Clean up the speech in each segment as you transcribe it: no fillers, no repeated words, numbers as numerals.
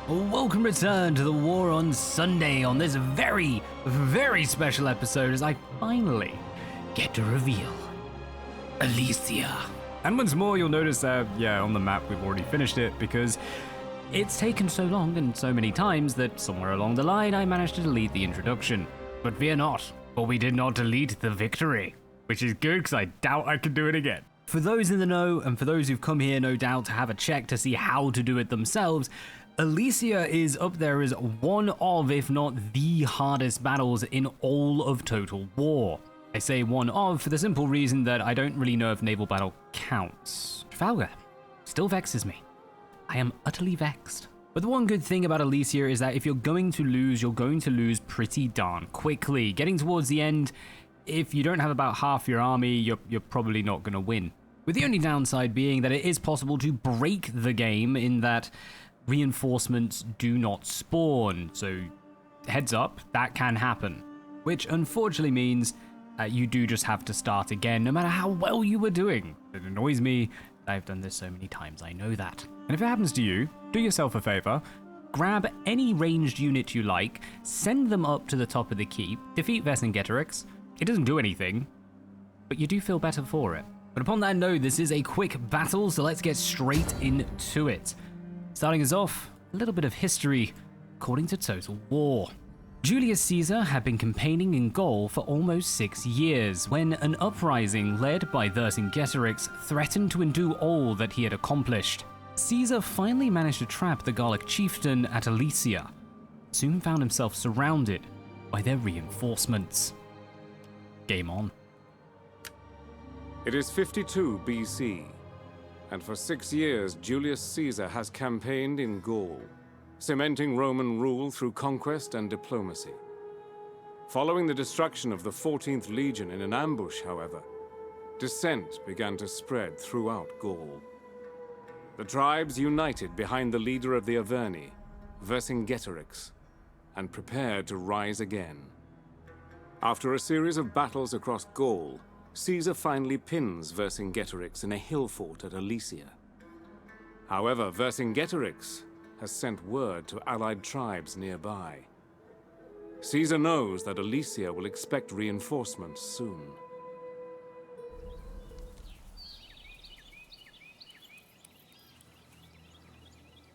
Welcome return to the War on Sunday on this very, very special episode as I finally get to reveal Alesia. And once more you'll notice that, on the map we've already finished it because it's taken so long and so many times that somewhere along the line I managed to delete the introduction. But fear not, for we did not delete the victory, which is good because I doubt I can do it again. For those in the know, and for those who've come here no doubt to have a check to see how to do it themselves, Alesia is up there as one of, if not the hardest battles in all of Total War. I say one of for the simple reason that I don't really know if naval battle counts. Trafalgar still vexes me. I am utterly vexed. But the one good thing about Alesia is that if you're going to lose, you're going to lose pretty darn quickly. Getting towards the end, if you don't have about half your army, you're probably not going to win. With the only downside being that it is possible to break the game in that reinforcements do not spawn, so heads up, that can happen. Which unfortunately means you do just have to start again, no matter how well you were doing. It annoys me. I've done this so many times, I know that. And if it happens to you, do yourself a favor, grab any ranged unit you like, send them up to the top of the keep, defeat Vercingetorix. It doesn't do anything, but you do feel better for it. But upon that note, this is a quick battle, so let's get straight into it. Starting us off, a little bit of history according to Total War. Julius Caesar had been campaigning in Gaul for almost 6 years when an uprising led by Vercingetorix threatened to undo all that he had accomplished. Caesar finally managed to trap the Gallic chieftain at Alesia, soon found himself surrounded by their reinforcements. Game on. It is 52 BC. And for 6 years, Julius Caesar has campaigned in Gaul, cementing Roman rule through conquest and diplomacy. Following the destruction of the 14th Legion in an ambush, however, dissent began to spread throughout Gaul. The tribes united behind the leader of the Averni, Vercingetorix, and prepared to rise again. After a series of battles across Gaul, Caesar finally pins Vercingetorix in a hill fort at Alesia. However, Vercingetorix has sent word to allied tribes nearby. Caesar knows that Alesia will expect reinforcements soon.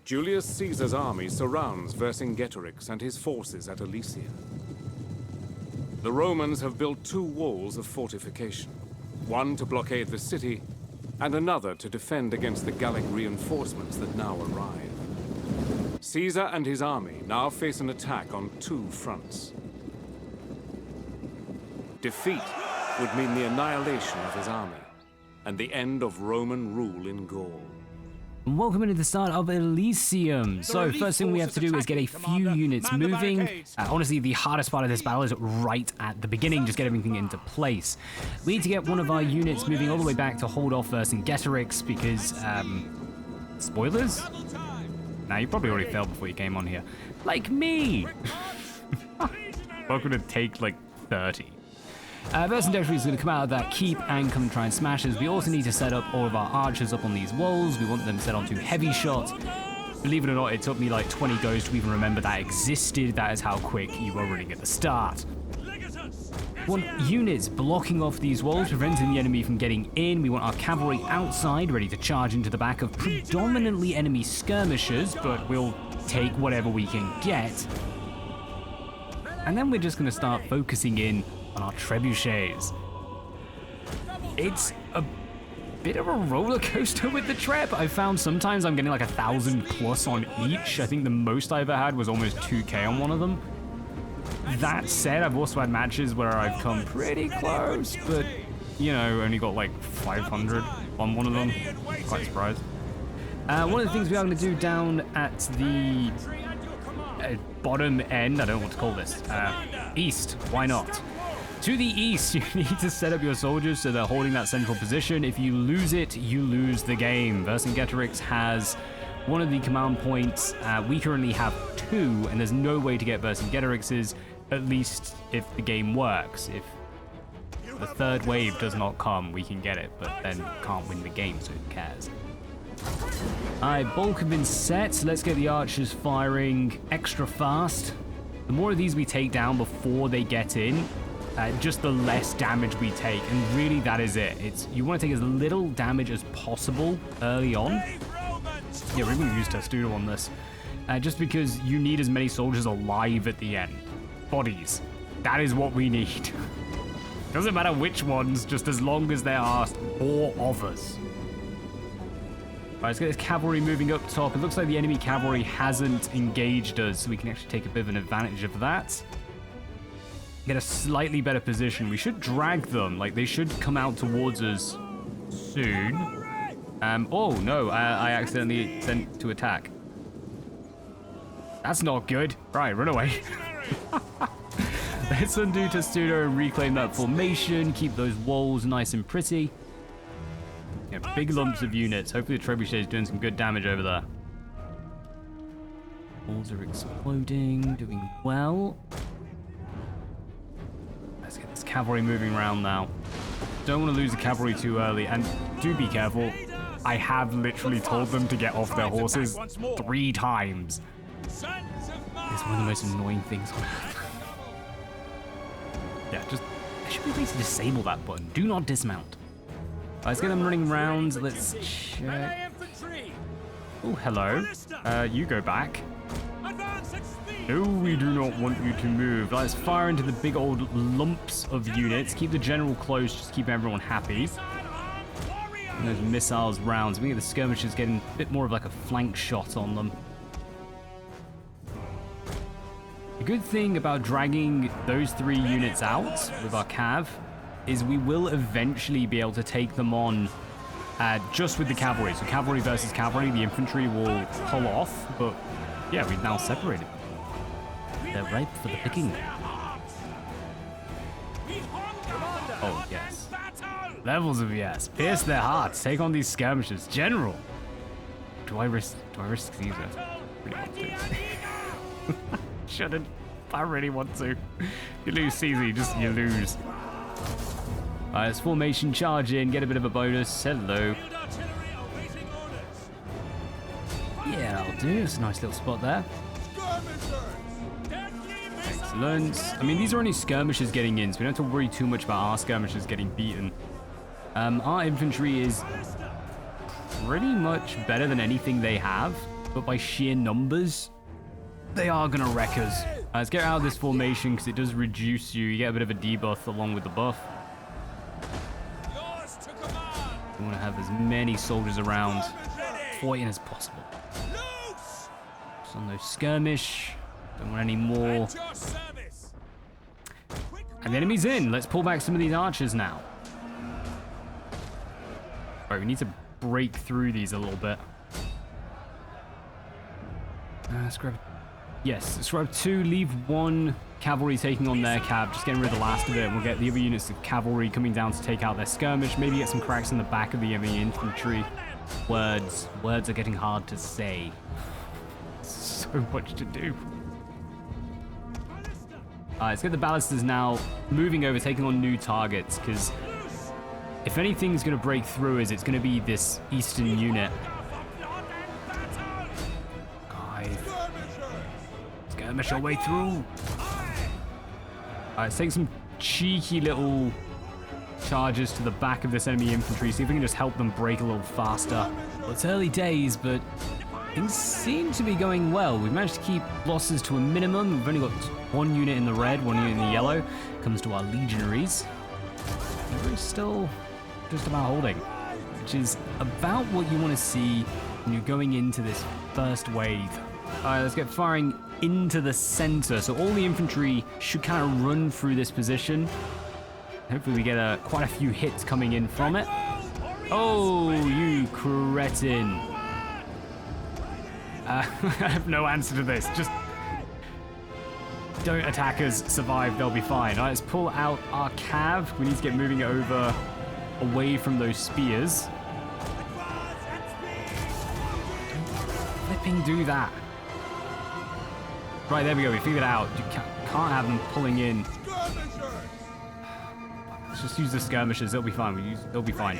Julius Caesar's army surrounds Vercingetorix and his forces at Alesia. The Romans have built 2 walls of fortification, one to blockade the city, and another to defend against the Gallic reinforcements that now arrive. Caesar and his army now face an attack on 2 fronts. Defeat would mean the annihilation of his army, and the end of Roman rule in Gaul. Welcome into the start of Elysium. So first thing we have to do is get a few units moving. Honestly, the hardest part of this battle is right at the beginning, just get everything into place. We need to get one of our units moving all the way back to hold off Vercingetorix because, spoilers? Nah, you probably already failed before you came on here. Like me! Welcome to take like 30. Vercingetorix is going to come out of that keep and come and try and smash us. We also need to set up all of our archers up on these walls. We want them set onto heavy shot. Believe it or not, it took me like 20 goes to even remember that existed. That is how quick you were running at the start. We want units blocking off these walls, preventing the enemy from getting in. We want our cavalry outside, ready to charge into the back of predominantly enemy skirmishers, but we'll take whatever we can get. And then we're just going to start focusing in on our trebuchets. It's a bit of a roller coaster with the treb. I found sometimes I'm getting like 1,000 plus on each. I think the most I ever had was almost 2k on one of them. That said, I've also had matches where I've come pretty close, but you know, only got like 500 on one of them. Quite surprised. One of the things we are going to do down at the bottom end, I don't know what to call this, east, why not? To the east, you need to set up your soldiers so they're holding that central position. If you lose it, you lose the game. Vercingetorix has one of the command points. We currently have 2, and there's no way to get Vercingetorix's, at least if the game works. If the 3rd wave does not come, we can get it, but then can't win the game, so who cares? Alright, bulk have been set, so let's get the archers firing extra fast. The more of these we take down before they get in, just the less damage we take, and really that is it. You want to take as little damage as possible early on. Yeah, we're going to use Testudo on this, just because you need as many soldiers alive at the end. Bodies. That is what we need. Doesn't matter which ones, just as long as there are more of us. Alright, let's get this cavalry moving up top. It looks like the enemy cavalry hasn't engaged us, so we can actually take a bit of an advantage of that. Get a slightly better position. We should drag them. Like, they should come out towards us soon. Oh, no. I accidentally sent to attack. That's not good. Right, run away. Let's undo Testudo and reclaim that formation. Keep those walls nice and pretty. Yeah, big lumps of units. Hopefully the trebuchet is doing some good damage over there. Walls are exploding, doing well. Let's get this cavalry moving around now. Don't want to lose the cavalry too early, and do be careful. I have literally told them to get off their horses 3 times. It's one of the most annoying things on earth. Yeah, I should be able to disable that button. Do not dismount. Let's get them running around. Let's check. Oh, hello. You go back. No, we do not want you to move. Let's fire into the big old lumps of units. Keep the general close, just keep everyone happy. And those missiles rounds. We get the skirmishers getting a bit more of like a flank shot on them. The good thing about dragging those 3 units out with our cav is we will eventually be able to take them on just with the cavalry. So cavalry versus cavalry, the infantry will pull off, but yeah, we've now separated them. They're ripe for the picking. Oh, yes. Levels of yes. Pierce their hearts. Take on these skirmishers. General. Do I risk Caesar? Really want to. Shouldn't. I really want to. You lose Caesar, you lose. Alright, let's formation charge in, get a bit of a bonus. Hello. Yeah, that'll do. It's a nice little spot there. Excellent. I mean, these are only skirmishers getting in, so we don't have to worry too much about our skirmishers getting beaten. Our infantry is pretty much better than anything they have, but by sheer numbers, they are going to wreck us. Let's get out of this formation because it does reduce you. You get a bit of a debuff along with the buff. We want to have as many soldiers around fighting as possible. Just on those skirmish. Don't want any more. And the enemy's in. Let's pull back some of these archers now. Alright, we need to break through these a little bit. Let's grab... Yes, let's grab 2, leave 1 cavalry taking on their cav, just getting rid of the last of it. We'll get the other units of cavalry coming down to take out their skirmish, maybe get some cracks in the back of the enemy infantry. Words are getting hard to say. So much to do. Let's get the ballistas now moving over, taking on new targets, because if anything's going to break through us, it's going to be this eastern unit. Skirmish our way through. Let's take some cheeky little charges to the back of this enemy infantry, see if we can just help them break a little faster. Well, it's early days, but things seem to be going well. We've managed to keep losses to a minimum. We've only got 1 unit in the red, 1 unit in the yellow. Comes to our legionaries. We're still just about holding, which is about what you want to see when you're going into this first wave. Alright, let's get firing into the center. So all the infantry should kind of run through this position. Hopefully we get quite a few hits coming in from it. Oh, you cretin. I have no answer to this. Just don't attack us, survive, they'll be fine. Alright, let's pull out our cav. We need to get moving over away from those spears. Don't flipping do that. Right, there we go. We figured it out. You can't have them pulling in. Let's just use the skirmishers. They'll be fine. They'll be fine.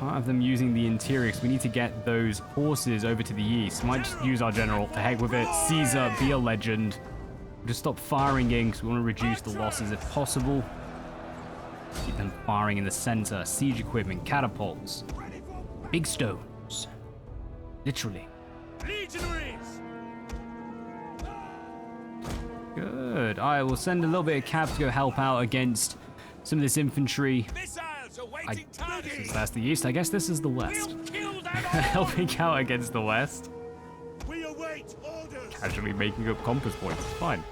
can't have them using the interior because we need to get those horses over to the east. Might just use our general. To heck with it. Caesar, be a legend. Just stop firing in because we want to reduce the losses if possible. Keep them firing in the center. Siege equipment, catapults, big stones. Literally. Legionaries! Good. I will send a little bit of cav to go help out against some of this infantry. Missiles awaiting Since that's the east, I guess this is the west. Helping out against the west. We await orders. Casually making up compass points. It's fine.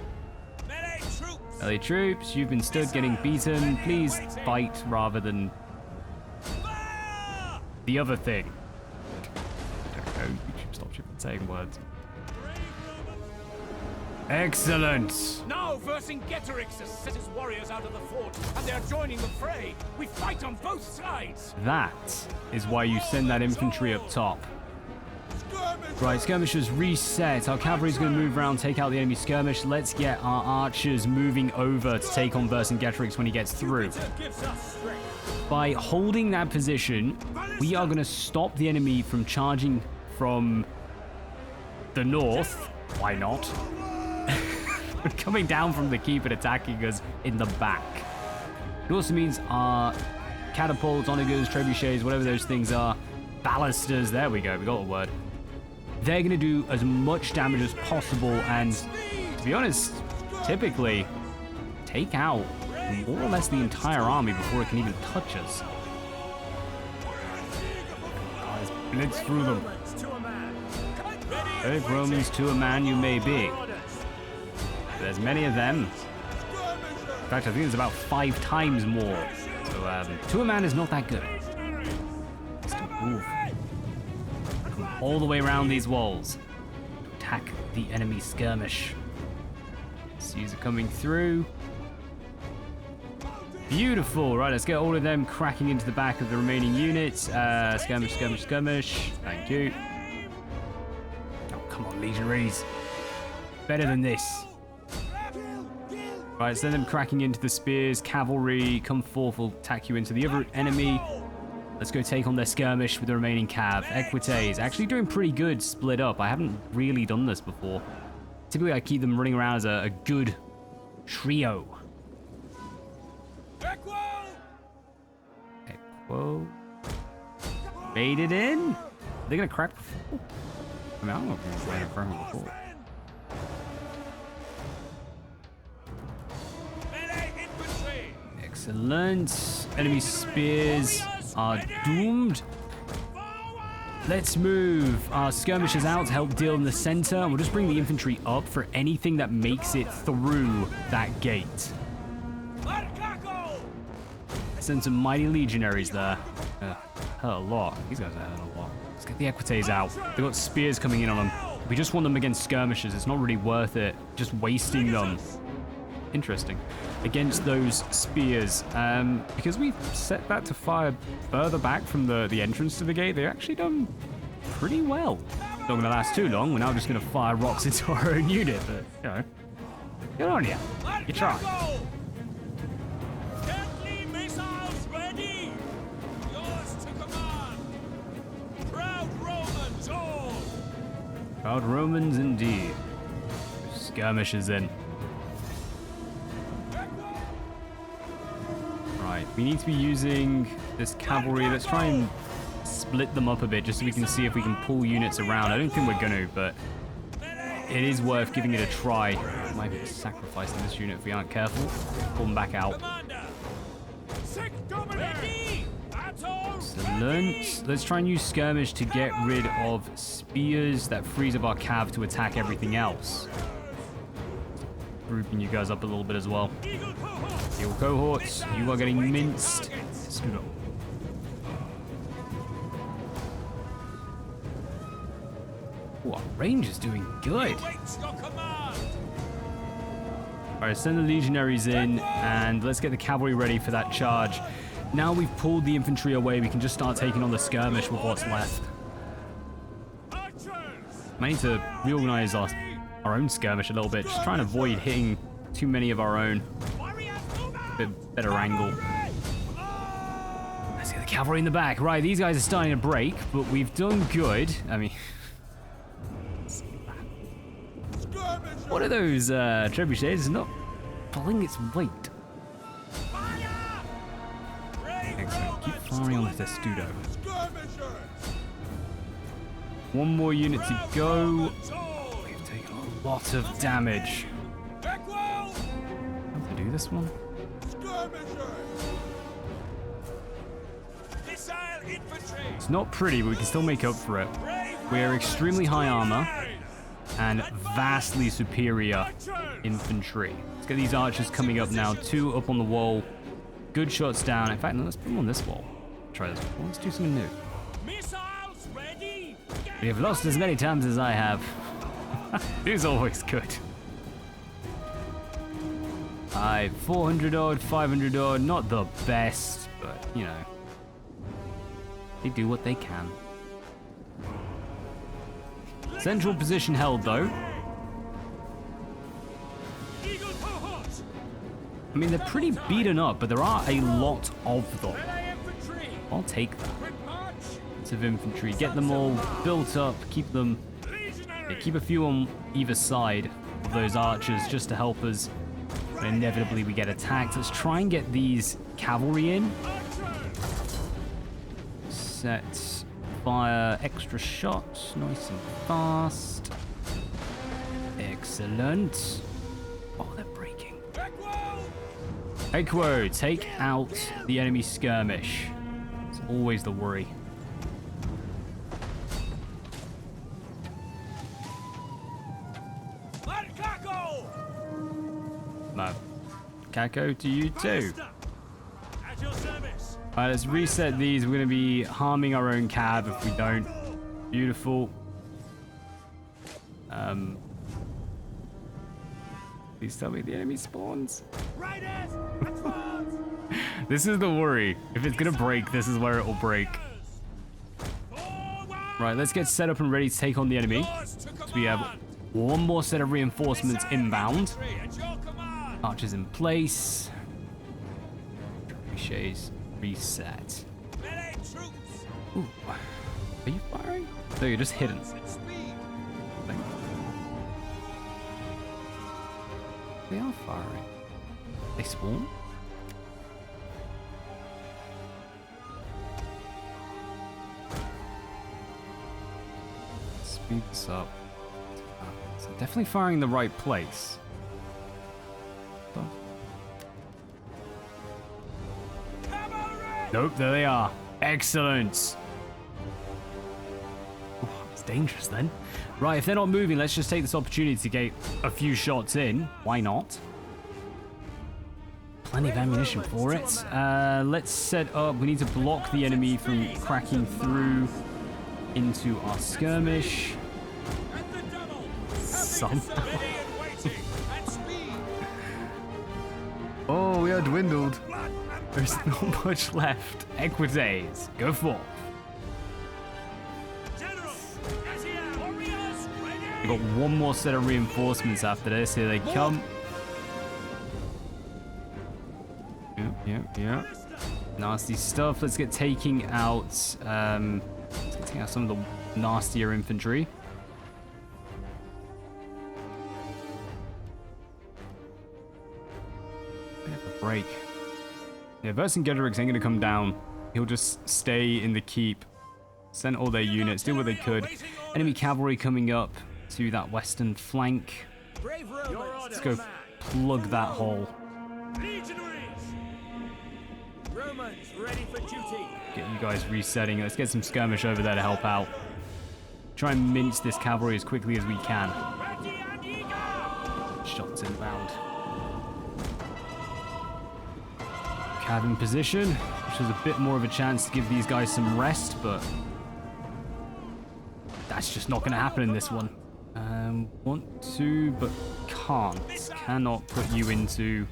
Melee troops. Melee troops, you've been stood getting beaten. Please fight rather than Fire! the other thing. I don't know. You should stop from saying words. Excellent. Now Vercingetorix has set his warriors out of the fort, and they are joining the fray. We fight on both sides. That is why you send that infantry up top. Right, skirmishers reset. Our cavalry's going to move around, take out the enemy skirmish. Let's get our archers moving over to take on Vercingetorix when he gets through. Gives us strength. By holding that position, we are going to stop the enemy from charging from the north. Why not? Coming down from the keep and attacking us in the back. It also means our catapults, onagers, trebuchets, whatever those things are, ballisters, there we go, we got a word. They're going to do as much damage as possible and, to be honest, typically take out more or less the entire army before it can even touch us. Guys, blitz through them. Brave Romans to a man you may be. There's many of them. In fact, I think there's about 5 times more. So, to a man is not that good. Move. Come all the way around these walls to attack the enemy skirmish. Caesar coming through. Beautiful. Right, let's get all of them cracking into the back of the remaining units. Skirmish, skirmish, skirmish. Thank you. Oh, come on, legionaries. Better than this. Right, send them cracking into the spears. Cavalry, come forth, will attack you into the other enemy. Let's go take on their skirmish with the remaining cav. Equites, actually doing pretty good split up. I haven't really done this before. Typically, I keep them running around as a good trio. Equo. Made it in? Are they gonna crack before? I mean, I don't know if they're gonna crack before. Excellent. Enemy spears are doomed. Let's move our skirmishers out to help deal in the center. And we'll just bring the infantry up for anything that makes it through that gate. Send some mighty legionaries there. Hurt a lot. These guys are hurt a lot. Let's get the Equites out. They've got spears coming in on them. We just want them against skirmishers. It's not really worth it. Just wasting them. Interesting. Against those spears. Because we've set that to fire further back from the entrance to the gate, they've actually done pretty well. Not going to last too long. We're now just going to fire rocks into our own unit. But, you know, good on you. You try. Deadly missiles ready. Yours to command. Proud Romans all. Proud Romans indeed. Skirmishers in. Right, we need to be using this cavalry. Let's try and split them up a bit just so we can see if we can pull units around. I don't think we're going to, but it is worth giving it a try. Might be sacrificing this unit if we aren't careful. Pull them back out. Excellent. Let's try and use skirmish to get rid of spears. That frees up our cav to attack everything else. Grouping you guys up a little bit as well. Eagle cohorts, you are getting minced. Scoot up. Ooh, our range is doing good. Alright, send the legionaries in and let's get the cavalry ready for that charge. Now we've pulled the infantry away, we can just start taking on the skirmish with what's left. Might need to reorganize our own skirmish a little bit, just trying to avoid hitting too many of our own. Bit better angle. Let's get the cavalry in the back. Right, these guys are starting to break, but we've done good. I mean, what are those trebuchets? It's not pulling its weight. Excellent. Keep firing on the testudo. One more unit to go. We've taken a lot of damage. How to do this one? It's not pretty, but we can still make up for it. We're extremely high armor and vastly superior infantry. Let's get these archers coming up now. 2 up on the wall. Good shots down. In fact, no, let's put them on this wall. Try this one. Let's do something new. We have lost as many times as I have. It is always good. 400 odd, 500 odd. Not the best, but, you know. They do what they can. Central position held, though. I mean, they're pretty beaten up, but there are a lot of them. I'll take that. Bits of infantry. Get them all built up. Keep them... Yeah, keep a few on either side of those archers just to help us when inevitably we get attacked. Let's try and get these cavalry in. Set fire extra shots. Nice and fast. Excellent. Oh, they're breaking. Equo, take out the enemy skirmish. It's always the worry. No. Kako to you too. Alright, let's reset these. We're going to be harming our own cab if we don't. Beautiful. Please tell me the enemy spawns. This is the worry. If it's going to break, this is where it will break. Right, let's get set up and ready to take on the enemy. So we have one more set of reinforcements inbound. Archers in place. Trebuchets reset. Ooh. Are you firing? No, you're just hidden. They are firing. They spawn? Speed this up. So definitely firing in the right place. Nope, there they are. Excellent. Oh, it's dangerous then. Right, if they're not moving, let's just take this opportunity to get a few shots in. Why not? Plenty of ammunition for it. Let's set up. We need to block the enemy from cracking through into our skirmish. Oh, we are dwindled. There's not much left. Equites, go forth. We've got one more set of reinforcements after this. Here they come. Yeah. Nasty stuff. Let's get taking out. Let's get taking out some of the nastier infantry. Bit of a break. Yeah, Vercingetorix ain't gonna come down. He'll just stay in the keep. Send all their units, do what they could. Enemy cavalry coming up to that western flank. Let's go plug that hole. Get you guys resetting. Let's get some skirmish over there to help out. Try and mince this cavalry as quickly as we can. Shots inbound. Cav in position, which was a bit more of a chance to give these guys some rest, but that's just not going to happen in this one. Want to, but can't. Cannot put you into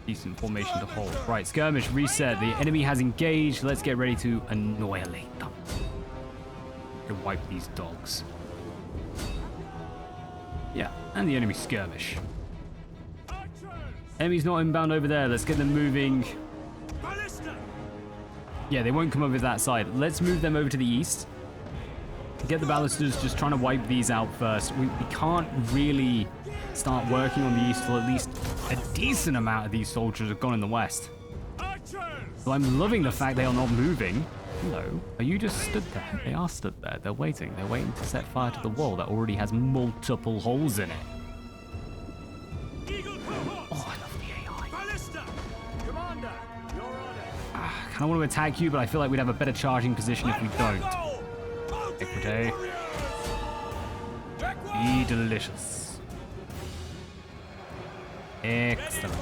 decent formation to hold. Right, skirmish reset. The enemy has engaged. Let's get ready to annihilate them. To wipe these dogs. Yeah, and the enemy skirmish. Enemy's not inbound over there. Let's get them moving. Yeah, they won't come over that side. Let's move them over to the east. Get the ballistas, just trying to wipe these out first. We can't really start working on the east till at least a decent amount of these soldiers have gone in the west. So I'm loving the fact they are not moving. Hello, are you just stood there? They are stood there. They're waiting. They're waiting to set fire to the wall that already has multiple holes in it. Oh, I love the AI. I kind of want to attack you, but I feel like we'd have a better charging position if we don't. Equite. Be delicious. Excellent.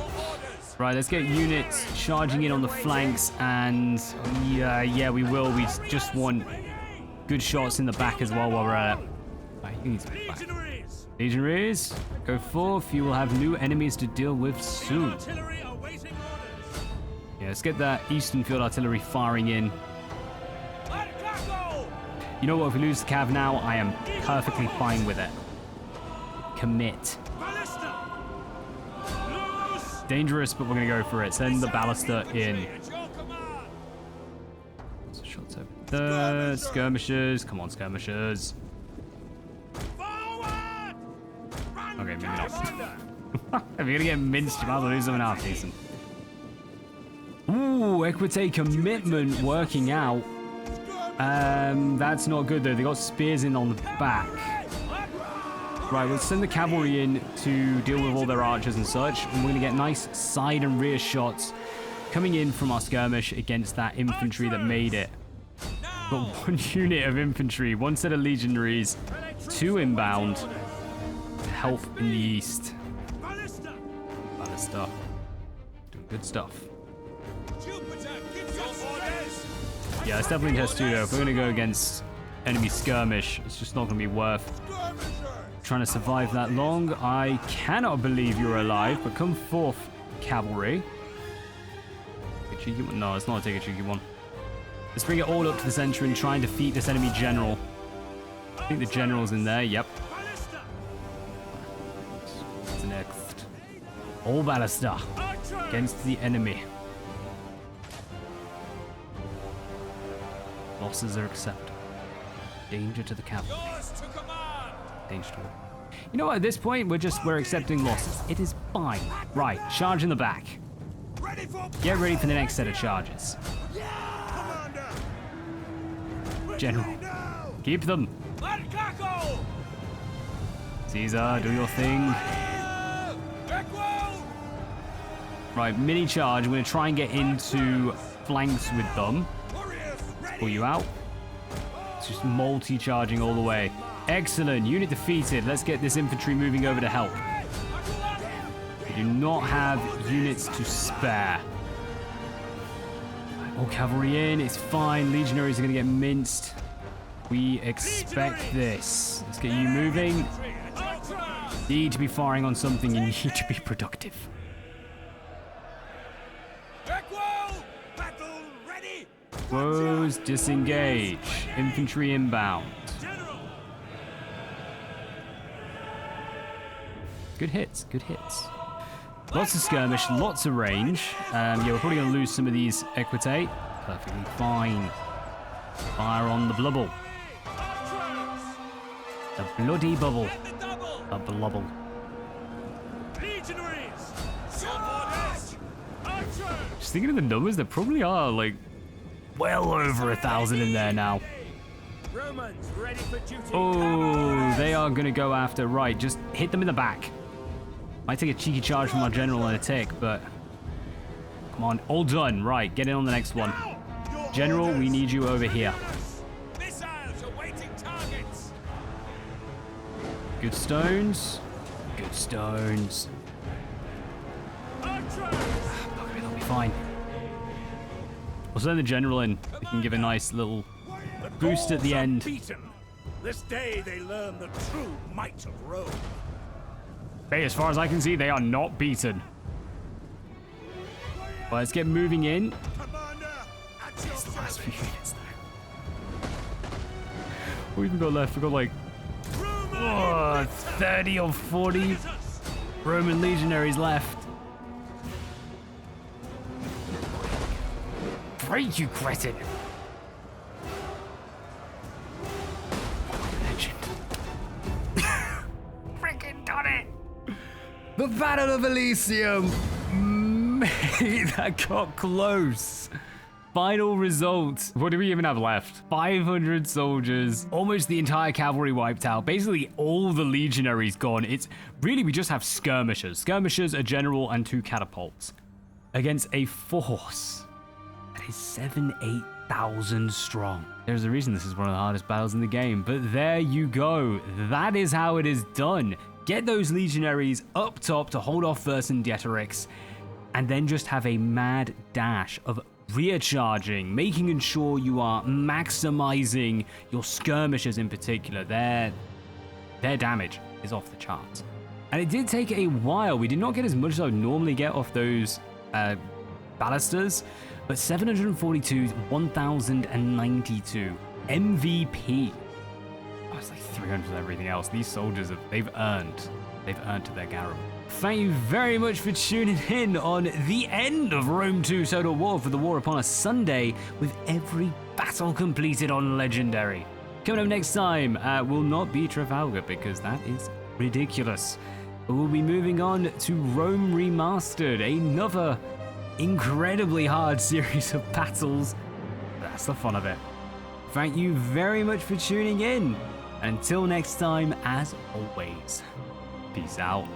Right, let's get units charging in on the flanks, and yeah, we will. We just want good shots in the back as well while we're at it. Right, you need to be back. Legionaries, go forth. You will have new enemies to deal with soon. Yeah, let's get that Eastern Field Artillery firing in. You know what? If we lose the cav now, I am perfectly fine with it. Commit. Dangerous, but we're going to go for it. Send the ballista in. Shots over there. Skirmishers. Come on, skirmishers. Okay, maybe not. If you're going to get minced, you might as well do something half decent. Ooh, Equite commitment working out. That's not good, though. They got spears in on the back. Right, we'll send the cavalry in to deal with all their archers and such. And we're going to get nice side and rear shots coming in from our skirmish against that infantry that made it. Got one unit of infantry, one set of legionaries, 2 inbound to help in the east. Ballista. Doing good stuff. Yeah, it's definitely Testudo. If we're going to go against enemy skirmish, it's just not going to be worth trying to survive that long. I cannot believe you're alive, but come forth, cavalry. A cheeky one? No, it's not a cheeky one. Let's bring it all up to the center and try and defeat this enemy general. I think the general's in there. Yep. What's next? All ballista against the enemy. Losses are acceptable. Danger to the cavalry. Danger to it. You know what? At this point, we're accepting losses. It is fine. Right, charge in the back. Get ready for the next set of charges. General, keep them. Caesar, do your thing. Right, mini charge. I'm going to try and get into flanks with them. Pull you out. It's just multi-charging all the way. Excellent. Unit defeated. Let's get this infantry moving over to help. We do not have units to spare. All cavalry in. It's fine. Legionaries are going to get minced. We expect this. Let's get you moving. You need to be firing on something. You need to be productive. Woes, disengage. Infantry inbound. Good hits, good hits. Lots of skirmish, lots of range. Yeah, we're probably going to lose some of these Equite. Perfectly fine. Fire on the blubble. The bloody bubble. A blubble. Just thinking of the numbers, there probably are like well over 1,000 in there now. Oh, they are going to go after. Right, just hit them in the back. Might take a cheeky charge from our general and a tick, but come on, all done. Right, get in on the next one. General, we need you over here. Good stones. Good stones. They'll be fine. We'll send the general in. We can give a nice little boost at the end. This day they learn the true might of Rome. Hey, as far as I can see, they are not beaten. Well, let's get moving in. It's the last few units now. What have we got left? We've got like 30 or 40 Roman legionaries left. break, you cretin! Legend. Freaking done it! The Battle of Elysium! Mate, that got close. Final results. What do we even have left? 500 soldiers, almost the entire cavalry wiped out. Basically, all the legionaries gone. It's really, we just have skirmishers. Skirmishers, a general, and 2 catapults against a force that is 8,000 strong. There's a reason this is one of the hardest battles in the game, but there you go. That is how it is done. Get those legionaries up top to hold off Vercingetorix, and then just have a mad dash of rear charging, making sure you are maximizing your skirmishers in particular. Their damage is off the charts. And it did take a while. We did not get as much as I would normally get off those ballisters, but 742, 1,092 MVP. Oh, it's like 300 of everything else. These soldiers, they've earned to their garum. Thank you very much for tuning in on the end of Rome 2 Total War for the War Upon a Sunday, with every battle completed on Legendary. Coming up next time will not be Trafalgar, because that is ridiculous. But we'll be moving on to Rome Remastered, another incredibly hard series of battles. That's the fun of it. Thank you very much for tuning in. Until next time, as always, peace out.